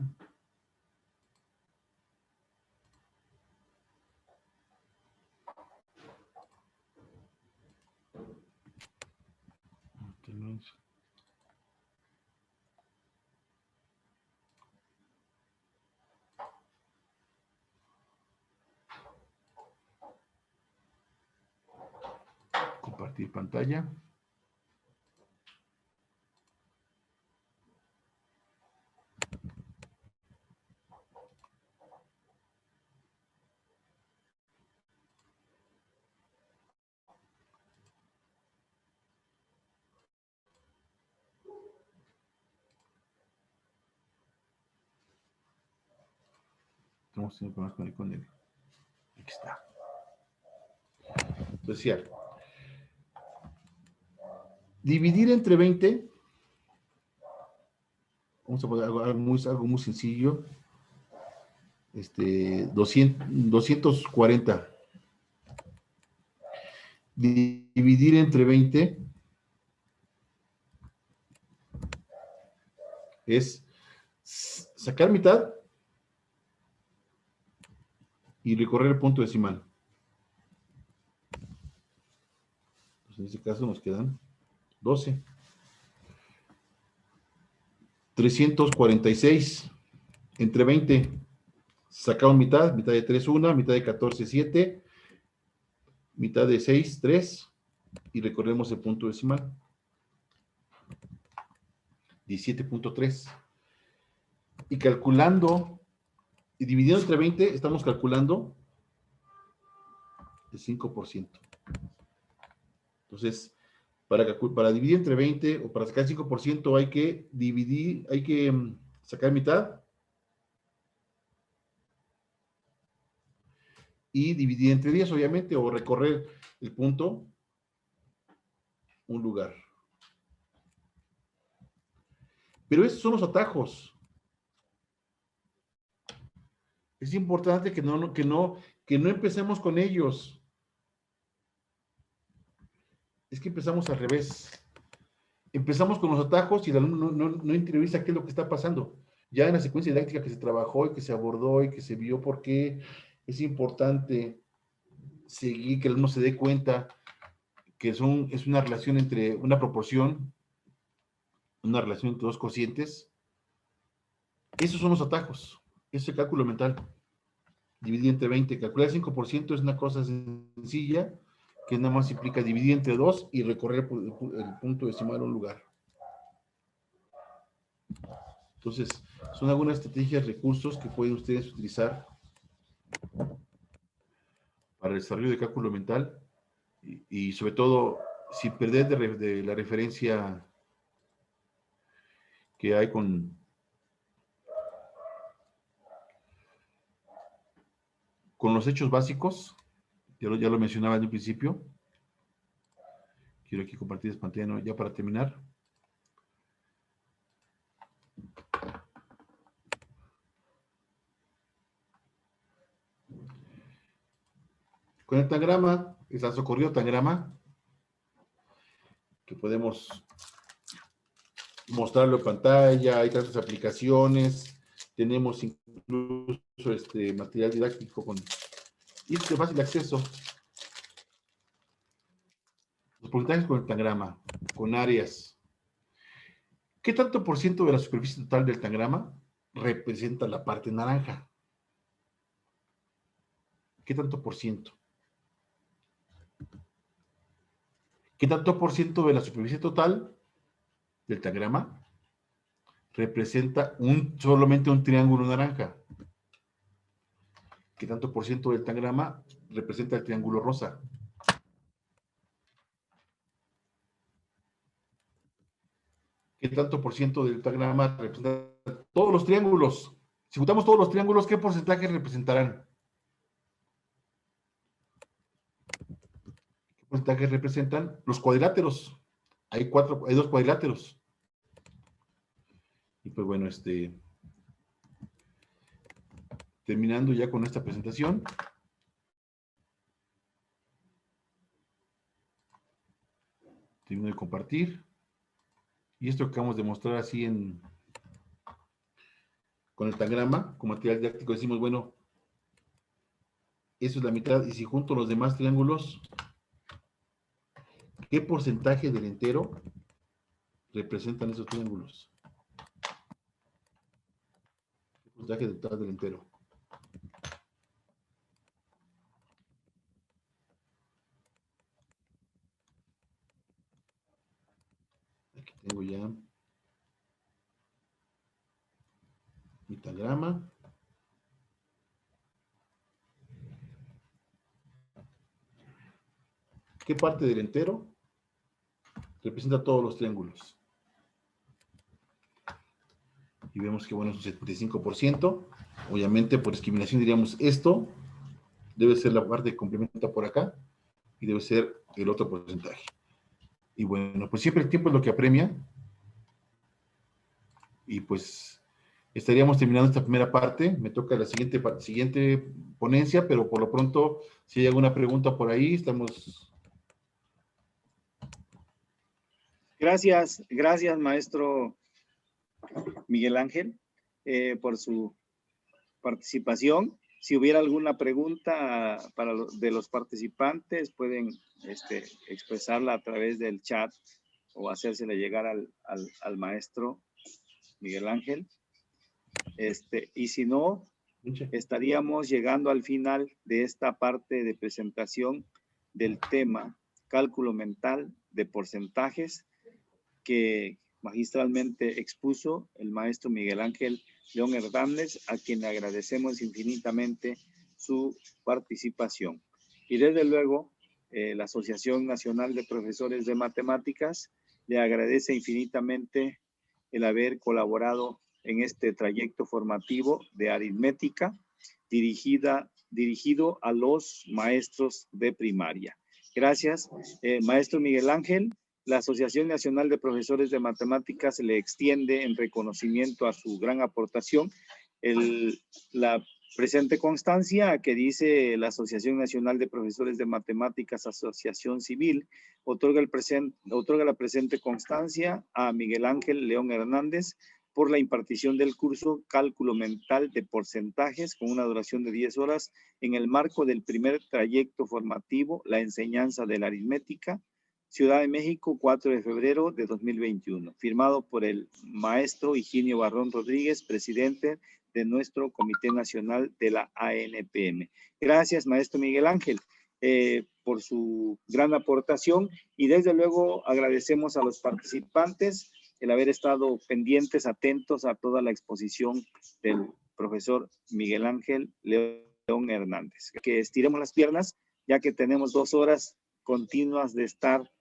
Compartir pantalla. Estamos teniendo problemas con él. Aquí está. Decía, dividir entre 20, vamos a poner algo muy sencillo, 240. Dividir entre 20 es sacar mitad y recorrer el punto decimal. Pues en este caso nos quedan 12. 346 entre 20. Sacamos mitad de 3, 1, mitad de 14, 7, mitad de 6, 3, y recorremos el punto decimal. 17.3. Y calculando, y dividiendo entre 20, estamos calculando el 5%. Entonces, para dividir entre 20 o para sacar el 5% hay que dividir, hay que sacar mitad y dividir entre 10, obviamente, o recorrer el punto un lugar. Pero esos son los atajos. Es importante que no empecemos con ellos. Es que empezamos al revés. Empezamos con los atajos y el alumno no interioriza qué es lo que está pasando. Ya en la secuencia didáctica que se trabajó y que se abordó y que se vio por qué es importante seguir, que el alumno se dé cuenta que es una relación entre una proporción, una relación entre dos cocientes. Esos son los atajos. Ese es el cálculo mental. Dividir entre 20. Calcular 5% es una cosa sencilla, que nada más implica dividir entre 2 y recorrer el punto decimal a un lugar. Entonces, son algunas estrategias, recursos que pueden ustedes utilizar para el desarrollo de cálculo mental y sobre todo, sin perder de la referencia que hay con los hechos básicos. Ya lo mencionaba en un principio. Quiero aquí compartir esta pantalla ya para terminar. con el tangrama, está socorrido tangrama, que podemos mostrarlo en pantalla, hay tantas aplicaciones, tenemos incluso material didáctico y es de fácil acceso. Los porcentajes con el tangrama, con áreas. ¿Qué tanto por ciento de la superficie total del tangrama representa la parte naranja? ¿Qué tanto por ciento? ¿Qué tanto por ciento de la superficie total del tangrama representa solamente un triángulo naranja? ¿Qué tanto por ciento del tangrama representa el triángulo rosa? ¿Qué tanto por ciento del tangrama representa todos los triángulos? Si juntamos todos los triángulos, ¿qué porcentaje representarán? ¿Qué porcentaje representan los cuadriláteros? Hay dos cuadriláteros. Y pues bueno, terminando ya con esta presentación. Termino de compartir. Y esto que acabamos de mostrar así con el tangrama, con material didáctico, decimos, bueno, eso es la mitad. Y si junto los demás triángulos, ¿qué porcentaje del entero representan esos triángulos? ¿Qué porcentaje total del entero? Aquí tengo ya mi tangrama. ¿Qué parte del entero representa todos los triángulos? Y vemos que, bueno, es un 75%. Obviamente, por discriminación diríamos esto debe ser la parte que complementa por acá y debe ser el otro porcentaje. Y bueno, pues siempre el tiempo es lo que apremia. Y pues estaríamos terminando esta primera parte. Me toca la siguiente ponencia, pero por lo pronto, si hay alguna pregunta por ahí, estamos... Gracias, maestro Miguel Ángel, por su participación. Si hubiera alguna pregunta de los participantes, pueden expresarla a través del chat o hacérsela llegar al maestro Miguel Ángel. Y si no, estaríamos llegando al final de esta parte de presentación del tema cálculo mental de porcentajes que magistralmente expuso el maestro Miguel Ángel León Hernández, a quien le agradecemos infinitamente su participación. Y desde luego, la Asociación Nacional de Profesores de Matemáticas le agradece infinitamente el haber colaborado en este trayecto formativo de aritmética dirigido a los maestros de primaria. Gracias, maestro Miguel Ángel. La Asociación Nacional de Profesores de Matemáticas le extiende en reconocimiento a su gran aportación la presente constancia que dice la Asociación Nacional de Profesores de Matemáticas, Asociación Civil, otorga la presente constancia a Miguel Ángel León Hernández por la impartición del curso Cálculo Mental de Porcentajes con una duración de 10 horas en el marco del primer trayecto formativo, la enseñanza de la aritmética, Ciudad de México, 4 de febrero de 2021, firmado por el maestro Higinio Barrón Rodríguez, presidente de nuestro Comité Nacional de la ANPM. Gracias, maestro Miguel Ángel, por su gran aportación y desde luego agradecemos a los participantes el haber estado pendientes, atentos a toda la exposición del profesor Miguel Ángel León Hernández. Que estiremos las piernas, ya que tenemos 2 horas continuas de estar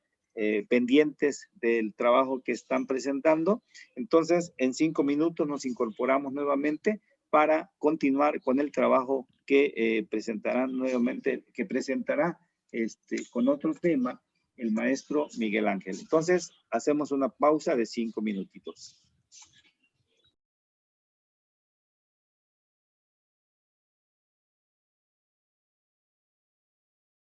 pendientes del trabajo que están presentando. Entonces, en 5 minutos nos incorporamos nuevamente para continuar con el trabajo que presentará con otro tema el maestro Miguel Ángel. Entonces, hacemos una pausa de 5 minutitos.